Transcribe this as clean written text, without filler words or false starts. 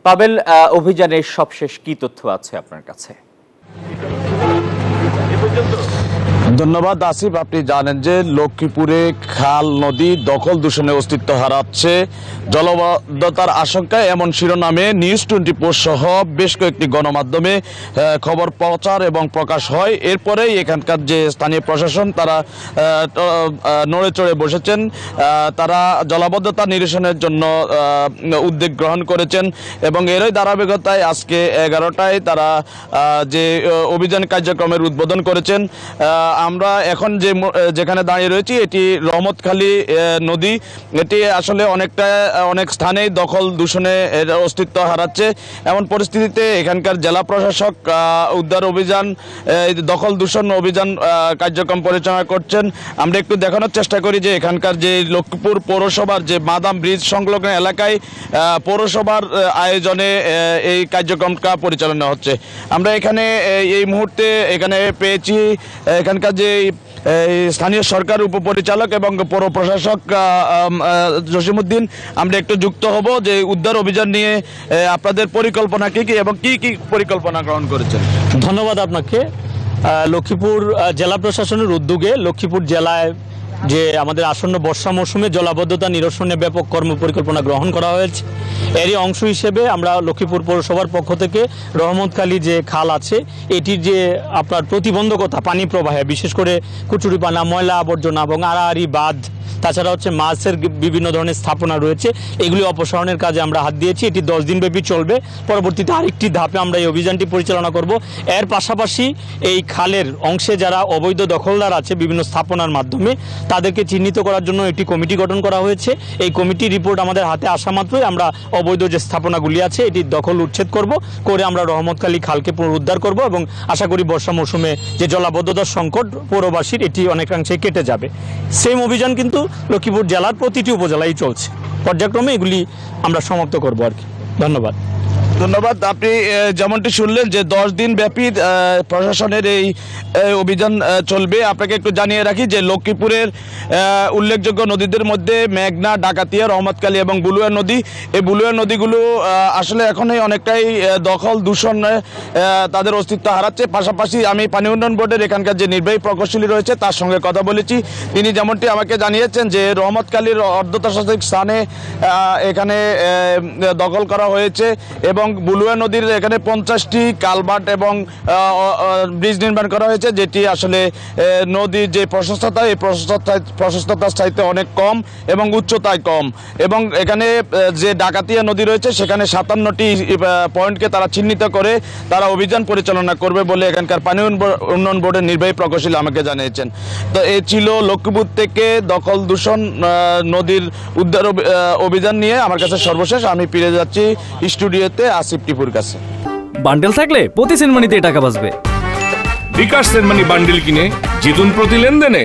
পাবেল, অভিযানের সবশেষ কি তথ্য আছে আপনার কাছে? ধন্যবাদ আসিফ। আপনি জানেন যে লক্ষ্মীপুরে খাল নদী দখল দূষণে অস্তিত্ব হারাচ্ছে, জলবদ্ধতার আশঙ্কায় এমন শিরোনামে নিউজ 24 সহ বেশ কয়েকটি গণমাধ্যমে খবর প্রচার এবং প্রকাশ হয়। এরপরেই এখানকার যে স্থানীয় প্রশাসন তারা নড়ে চড়ে বসেছেন, তারা জলাবদ্ধতা নিরসনের জন্য উদ্যোগ গ্রহণ করেছেন এবং এরই ধারাবাহিকতায় আজকে 11টায় তারা যে অভিযান কার্যক্রমের উদ্বোধন করেছেন। আমরা এখন যেখানে দাঁড়িয়ে রয়েছি এটি রহমতখালী নদী। এটি আসলে অনেক স্থানেই দখল দূষণে অস্তিত্ব হারাচ্ছে। এমন পরিস্থিতিতে এখানকার জেলা প্রশাসক উদ্ধার অভিযান, দখল দূষণ অভিযান কার্যক্রম পরিচালনা করছেন। আমরা একটু দেখানোর চেষ্টা করি যে এখানকার যে লক্ষ্মীপুর পৌরসভার যে মাদাম ব্রিজ সংলগ্ন এলাকায় পৌরসভার আয়োজনে এই কার্যক্রমটা পরিচালনা হচ্ছে। আমরা এখানে এই মুহূর্তে এখানে পেয়েছি এখানকার যে স্থানীয় সরকার উপপরিচালক এবং পৌর প্রশাসক জসিমউদ্দিন। আমরা একটু যুক্ত হব যে উদ্ধার অভিযান নিয়ে আপনাদের পরিকল্পনা কি এবং কি পরিকল্পনা গ্রহণ করেছেন। ধন্যবাদ আপনাকে। লক্ষ্মীপুর জেলা প্রশাসনের উদ্যোগে লক্ষ্মীপুর জেলায় যে আমাদের আসন্ন বর্ষা মৌসুমে জলাবদ্ধতা নিরসনে ব্যাপক কর্মপরিকল্পনা গ্রহণ করা হয়েছে। এরই অংশ হিসেবে আমরা লক্ষ্মীপুর পৌরসভার পক্ষ থেকে রহমতখালী যে খাল আছে এটির যে আপনার প্রতিবন্ধকতা পানি প্রবাহে, বিশেষ করে কুচুরিপানা, ময়লা আবর্জনা এবং আড়াআড়ি বাঁধ, তাছাড়া হচ্ছে মাছের বিভিন্ন ধরনের স্থাপনা রয়েছে, এগুলি অপসারণের কাজে আমরা হাত দিয়েছি। এটি 10 দিনব্যাপী চলবে। পরবর্তীতে আরেকটি ধাপে আমরা এই অভিযানটি পরিচালনা করব। এর পাশাপাশি এই খালের অংশে যারা অবৈধ দখলদার আছে বিভিন্ন স্থাপনার মাধ্যমে তাদেরকে চিহ্নিত করার জন্য একটি কমিটি গঠন করা হয়েছে। এই কমিটির রিপোর্ট আমাদের হাতে আসা মাত্রই আমরা অবৈধ যে স্থাপনাগুলি আছে এটির দখল উচ্ছেদ করে আমরা রহমতখালী খালকে পুনরুদ্ধার করব এবং আশা করি বর্ষা মৌসুমে যে জলাবদ্ধতার সংকট পৌরবাসীর এটি অনেকাংশে কেটে যাবে। সেম অভিযান কিন্তু লক্ষ্মীপুর জেলার প্রতিটি উপজেলায় চলছে। পর্যায়ক্রমে এগুলি আমরা সমাপ্ত করব আর কি। ধন্যবাদ। ধন্যবাদ। আপনি যেমনটি শুনলেন যে 10 দিন ব্যাপী প্রশাসনের এই অভিযান চলবে। আপনাকে একটু জানিয়ে রাখি যে লক্ষ্মীপুরের উল্লেখযোগ্য নদীদের মধ্যে মেঘনা, ডাকাতিয়া, রহমতখালী এবং বুলুয়া নদী। এই বুলুয়া নদীগুলো আসলে এখনই অনেকটাই দখল দূষণ তাদের অস্তিত্ব হারাচ্ছে। পাশাপাশি আমি পানি উন্নয়ন বোর্ডের এখানকার যে নির্বাহী প্রকৌশলী রয়েছে তার সঙ্গে কথা বলেছি। তিনি যেমনটি আমাকে জানিয়েছেন যে রহমতখালীর অর্ধশতাধিক স্থানে এখানে দখল করা হয়েছে এবং বুলুয়া নদীর এখানে 50টি কালভার্ট এবং ব্রিজ নির্মাণ করা হয়েছে, যেটি আসলে নদীর যে প্রশস্ততা এই প্রশস্ততার চাইতে অনেক কম এবং উচ্চতায় কম। এবং এখানে যে ডাকাতিয়া নদী রয়েছে সেখানে 57টি পয়েন্টকে তারা চিহ্নিত করে তারা অভিযান পরিচালনা করবে বলে এখানকার পানি উন্নয়ন বোর্ডের নির্বাহী প্রকৌশলী আমাকে জানিয়েছেন। তো এই ছিল লক্ষ্মীপুর থেকে দখল দূষণ নদীর উদ্ধার অভিযান নিয়ে আমার কাছে সর্বশেষ। আমি ফিরে যাচ্ছি স্টুডিওতে আসিফ টিপুর কাছে। বান্ডেল থাকলে প্রতি সেনমানিতে টাকা বাঁচবে। বিকাশ সেনমানি বান্ডেল কিনে জিতুন প্রতি লেনদেনে।